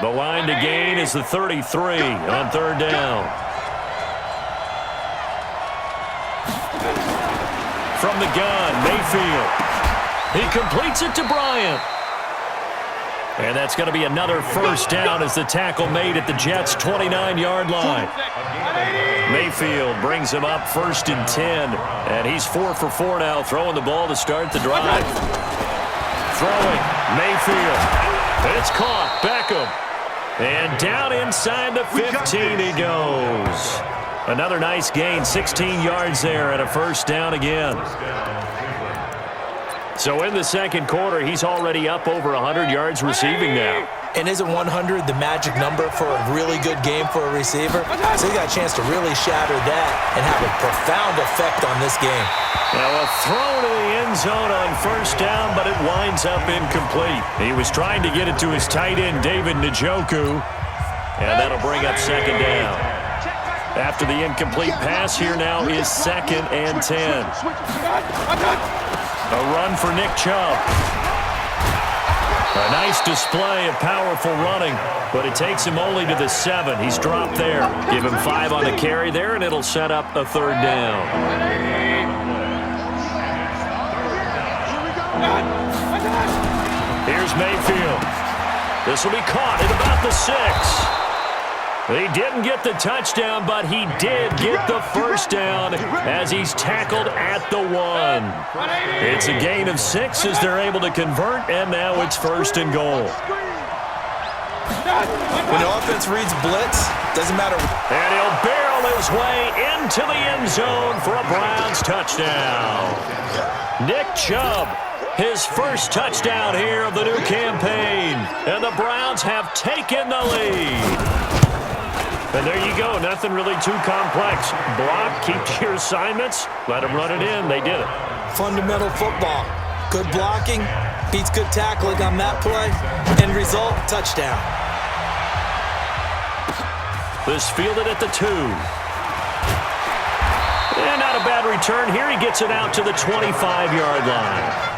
The line to gain is the 33 on third down. From the gun, Mayfield. He completes it to Bryant. And that's going to be another first down as the tackle made at the Jets' 29-yard line. Mayfield brings him up 1st and 10. And he's 4 for 4 now, throwing the ball to start the drive. Throwing, Mayfield. It's caught, Beckham. And down inside the 15 he goes. Another nice gain, 16 yards there, and a first down again. So in the second quarter, he's already up over 100 yards receiving now. And isn't 100 the magic number for a really good game for a receiver? So he got a chance to really shatter that and have a profound effect on this game. Now a throw to the end zone on first down, but it winds up incomplete. He was trying to get it to his tight end, David NJ2, and that'll bring up second down. After the incomplete pass, here now is 2nd and 10. A run for Nick Chubb. A nice display of powerful running, but it takes him only to the 7. He's dropped there. Give him 5 on the carry there, and it'll set up a third down. Here's Mayfield. This will be caught at about the 6. He didn't get the touchdown, but he did get the first down as he's tackled at the 1. It's a gain of 6 as they're able to convert, and now it's 1st and goal. When the offense reads blitz, doesn't matter. And he'll barrel his way into the end zone for a Browns touchdown. Nick Chubb, his first touchdown here of the new campaign. And the Browns have taken the lead. And there you go. Nothing really too complex. Block, keep to your assignments, let them run it in. They did it. Fundamental football. Good blocking beats good tackling on that play. End result, touchdown. This fielded at the 2. And not a bad return here. He gets it out to the 25-yard line.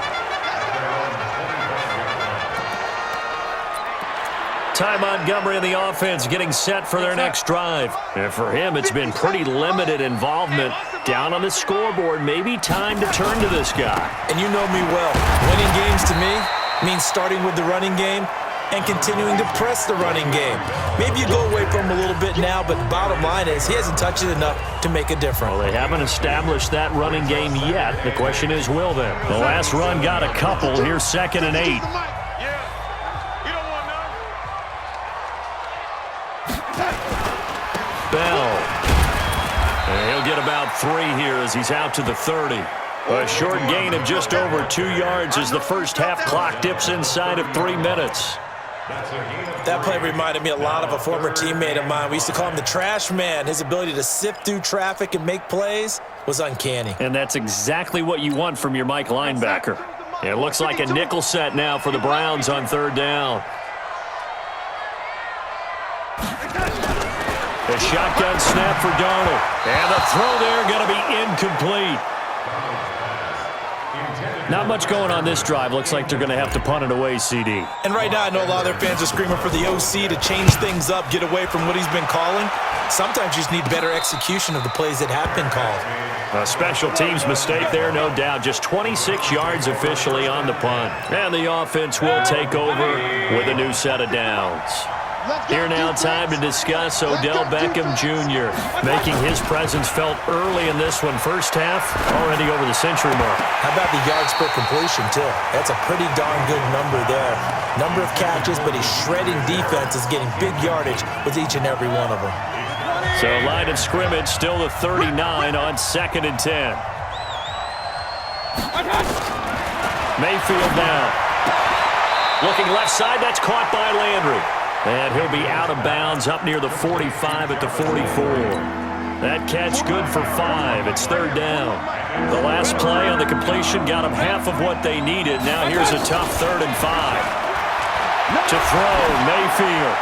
Ty Montgomery and the offense getting set for their next drive. And for him, it's been pretty limited involvement. Down on the scoreboard, maybe time to turn to this guy. And you know me well. Winning games to me means starting with the running game and continuing to press the running game. Maybe you go away from him a little bit now, but the bottom line is he hasn't touched it enough to make a difference. Well, they haven't established that running game yet. The question is, will they? The last run got a couple. Here's 2nd and 8. Bell. And he'll get about 3 here as he's out to the 30. A short gain of just over 2 yards as the first half clock dips inside of 3 minutes. That play reminded me a lot of a former teammate of mine. We used to call him the trash man. His ability to sift through traffic and make plays was uncanny. And that's exactly what you want from your Mike linebacker. It looks like a nickel set now for the Browns on third down. The shotgun snap for Darnold. And the throw there going to be incomplete. Not much going on this drive. Looks like they're going to have to punt it away, CD. And right now, I know a lot of their fans are screaming for the OC to change things up, get away from what he's been calling. Sometimes you just need better execution of the plays that have been called. A special teams mistake there, no doubt. Just 26 yards officially on the punt. And the offense will take over with a new set of downs. Here now, time to discuss Odell Beckham Jr. making his presence felt early in this one. First half, already over the century mark. How about the yards per completion, too? That's a pretty darn good number there. Number of catches, but he's shredding defenses, getting big yardage with each and every one of them. So line of scrimmage, still the 39 on 2nd and 10. Mayfield now. Looking left side, that's caught by Landry. And he'll be out of bounds up near the 45 at the 44. That catch good for 5. It's third down. The last play on the completion got them half of what they needed. Now here's a tough 3rd and 5. To throw, Mayfield.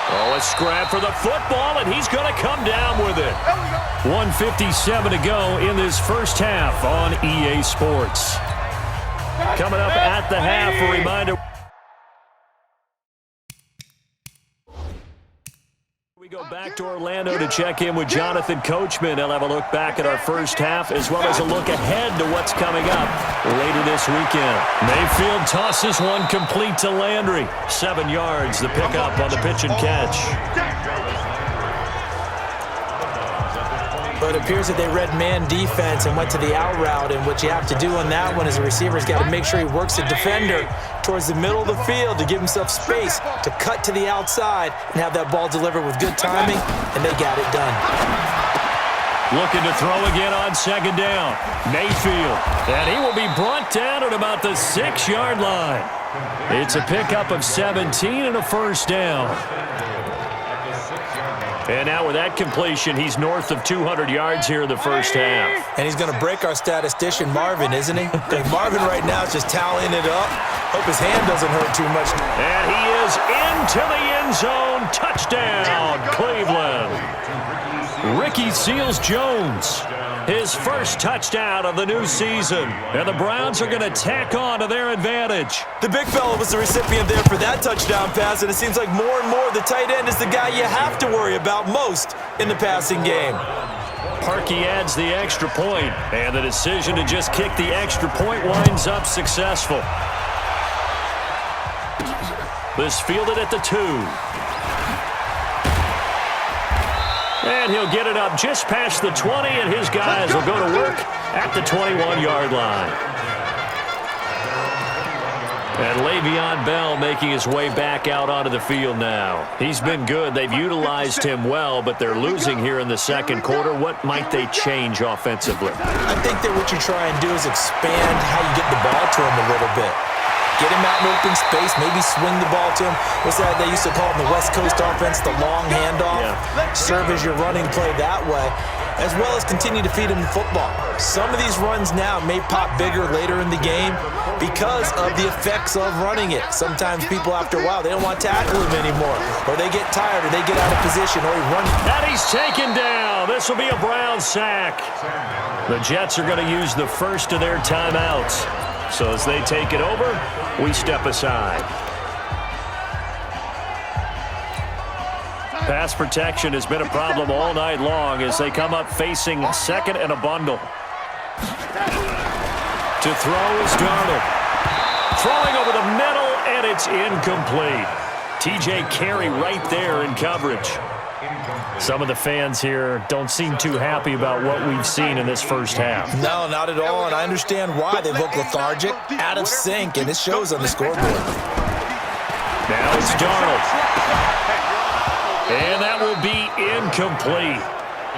Oh, a scrap for the football, and he's going to come down with it. 1:57 to go in this first half on EA Sports. Coming up at the half, a reminder. We go back to Orlando to check in with Jonathan Coachman. He'll have a look back at our first half as well as a look ahead to what's coming up later this weekend. Mayfield tosses one complete to Landry. 7 yards, the pickup on the pitch and catch. But it appears that they read man defense and went to the out route, and what you have to do on that one is a receiver's got to make sure he works the defender towards the middle of the field to give himself space to cut to the outside and have that ball delivered with good timing, and they got it done. Looking to throw again on second down. Mayfield, and he will be brought down at about the 6-yard line. It's a pickup of 17 and a first down. And now with that completion, he's north of 200 yards here in the first half. And he's going to break our statistician, Marvin, isn't he? Because Marvin right now is just tallying it up. Hope his hand doesn't hurt too much. And he is into the end zone. Touchdown, Cleveland. Ricky Seals-Jones, his first touchdown of the new season. And the Browns are going to tack on to their advantage. The big fella was the recipient there for that touchdown pass, and it seems like more and more the tight end is the guy you have to worry about most in the passing game. Parkey adds the extra point, and the decision to just kick the extra point winds up successful. This fielded at the 2. And he'll get it up just past the 20, and his guys will go to work at the 21-yard line. And Le'Veon Bell making his way back out onto the field now. He's been good. They've utilized him well, but they're losing here in the second quarter. What might they change offensively? I think that what you try and do is expand how you get the ball to him a little bit. Get him out in open space, maybe swing the ball to him. What's that they used to call in the West Coast offense, the long handoff? Yeah. Serve as your running play that way, as well as continue to feed him the football. Some of these runs now may pop bigger later in the game because of the effects of running it. Sometimes people, after a while, they don't want to tackle him anymore, or they get tired, or they get out of position, or he runs. And he's taken down. This will be a Brown sack. The Jets are going to use the first of their timeouts. So as they take it over, we step aside. Pass protection has been a problem all night long as they come up facing second and a bundle. To throw is Darnold. Throwing over the middle, and it's incomplete. TJ Carey right there in coverage. Some of the fans here don't seem too happy about what we've seen in this first half. No, not at all, and I understand why. They look lethargic, out of sync, and it shows on the scoreboard. Now it's Darnold. And that will be incomplete.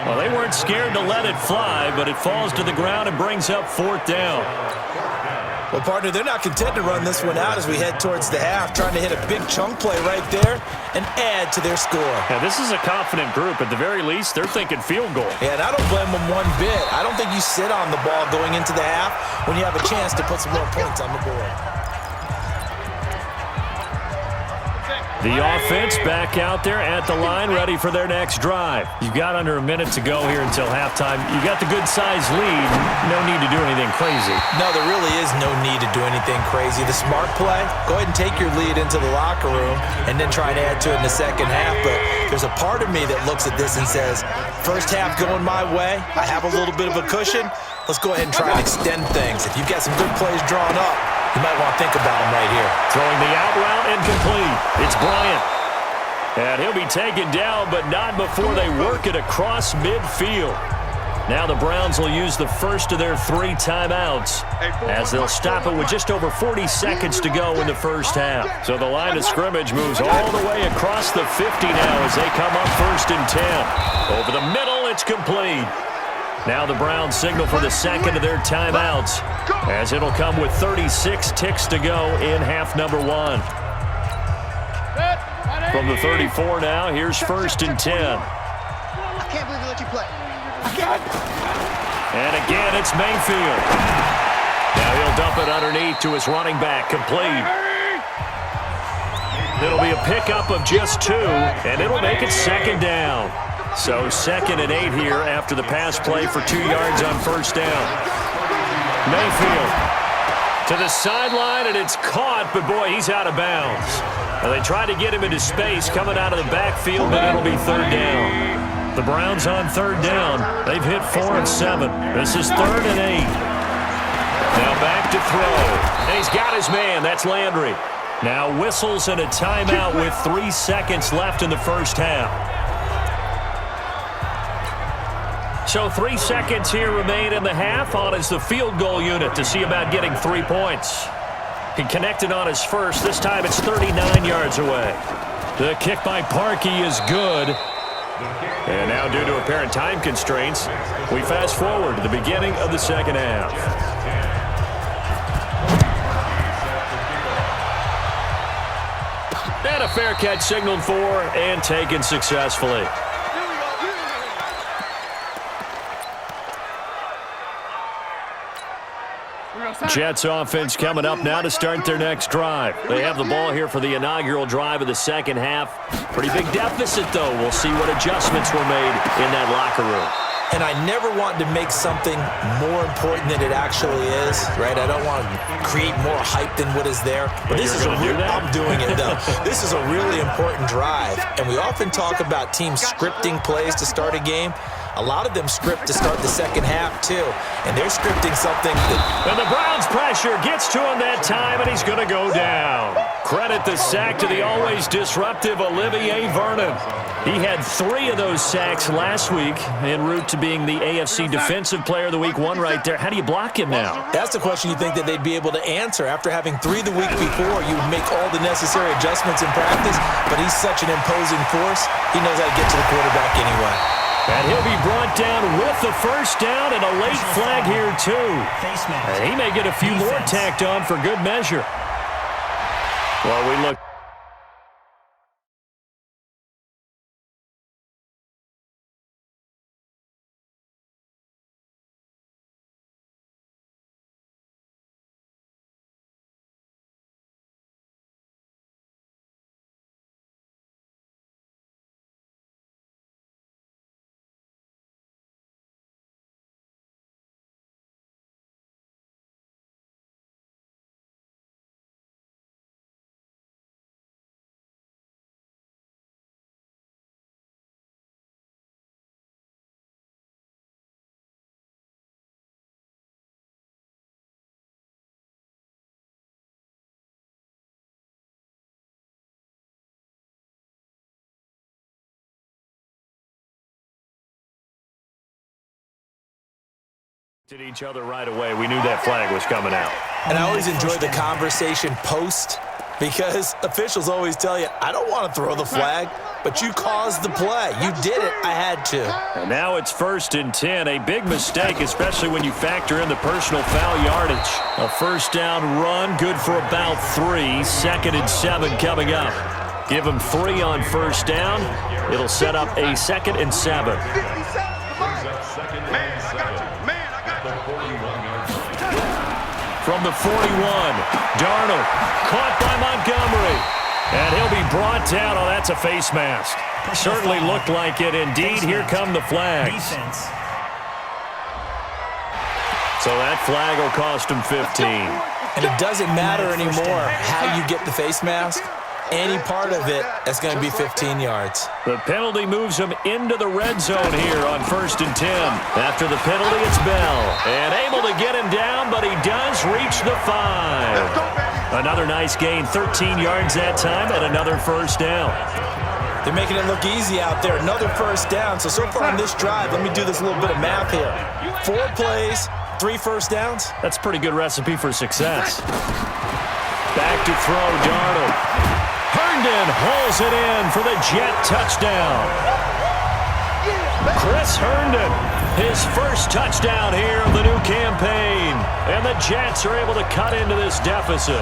Well, they weren't scared to let it fly, but it falls to the ground and brings up fourth down. Well, partner, they're not content to run this one out as we head towards the half, trying to hit a big chunk play right there and add to their score. Yeah, this is a confident group. At the very least, they're thinking field goal. Yeah, and I don't blame them one bit. I don't think you sit on the ball going into the half when you have a chance to put some more points on the board. The offense back out there at the line, ready for their next drive. You've got under a minute to go here until halftime. You got the good-sized lead. No need to do anything crazy. No, there really is no need to do anything crazy. The smart play, go ahead and take your lead into the locker room and then try and add to it in the second half. But there's a part of me that looks at this and says, first half going my way, I have a little bit of a cushion. Let's go ahead and try and extend things. If you've got some good plays drawn up, you might want to think about them right here. Throwing the out route incomplete. It's Bryant. And he'll be taken down, but not before they work it across midfield. Now the Browns will use the first of their 3 timeouts as they'll stop it with just over 40 seconds to go in the first half. So the line of scrimmage moves all the way across the 50 now as they come up first and 10. Over the middle, it's complete. Now the Browns signal for the second of their timeouts as it'll come with 36 ticks to go in half number 1. From the 34 now, here's first and 10. I can't believe they let you play. I can't. And again, it's Mayfield. Now he'll dump it underneath to his running back, complete. It'll be a pickup of just 2, and it'll make it second down. So second and 8 here after the pass play for 2 yards on first down. Mayfield To the sideline, and it's caught, but boy, he's out of bounds. Now, they try to get him into space coming out of the backfield, but it'll be third down. The Browns on third down. They've hit 4 and 7. This is 3rd and 8. Now back to throw. And he's got his man. That's Landry. Now whistles and a timeout with 3 seconds left in the first half. So 3 seconds here remain in the half. On is the field goal unit to see about getting 3 points. He connected on his first. This time it's 39 yards away. The kick by Parkey is good. And now due to apparent time constraints, we fast forward to the beginning of the second half. And a fair catch signaled for and taken successfully. Jets offense coming up now to start their next drive. They have the ball here for the inaugural drive of the second half. Pretty big deficit, though. We'll see what adjustments were made in that locker room. And I never want to make something more important than it actually is, right? I don't want to create more hype than what is there. But this is I'm doing it, though. This is a really important drive. And we often talk about teams scripting plays to start a game. A lot of them script to start the second half, too. And they're scripting something that... And the Browns pressure gets to him that time, and he's going to go down. Credit the sack to the always disruptive Olivier Vernon. He had 3 of those sacks last week en route to being the AFC Defensive Player of the Week 1 right there. How do you block him now? That's the question you think that they'd be able to answer. After having 3 the week before, you would make all the necessary adjustments in practice, but he's such an imposing force, he knows how to get to the quarterback anyway. And he'll be brought down with the first down and a late flag here, too. And he may get a few more tacked on for good measure. Well, we look. At each other right away. We knew that flag was coming out. And I always enjoy the conversation post because officials always tell you, I don't want to throw the flag, but you caused the play. You did it. I had to. And now it's 1st and 10. A big mistake, especially when you factor in the personal foul yardage. A first down run, good for about 3. 2nd and 7 coming up. Give them 3 on first down. It'll set up a 2nd and 7. From the 41, Darnold caught by Montgomery. And he'll be brought down. Oh, that's a face mask. Certainly looked like it. Indeed, here come the flags. So that flag will cost him 15. And it doesn't matter anymore how you get the face mask. Any part of it, that's going to be 15 yards. The penalty moves him into the red zone here on 1st and 10. After the penalty, it's Bell. And able to get him down, but he does reach the 5. Another nice gain, 13 yards that time, and another first down. They're making it look easy out there. Another first down. So far on this drive, let me do this little bit of math here. 4 plays, 3 first downs. That's a pretty good recipe for success. Back to throw, Darnold. Herndon hauls it in for the Jet touchdown. Chris Herndon, his first touchdown here of the new campaign. And the Jets are able to cut into this deficit.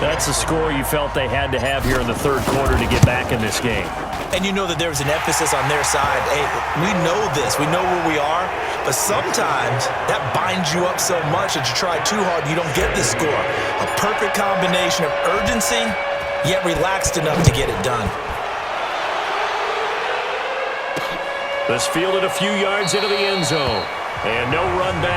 That's the score you felt they had to have here in the third quarter to get back in this game. And you know that there was an emphasis on their side. Hey, we know this. We know where we are. But sometimes that binds you up so much that you try too hard and you don't get the score. A perfect combination of urgency, yet relaxed enough to get it done. This fielded a few yards into the end zone. And no run back.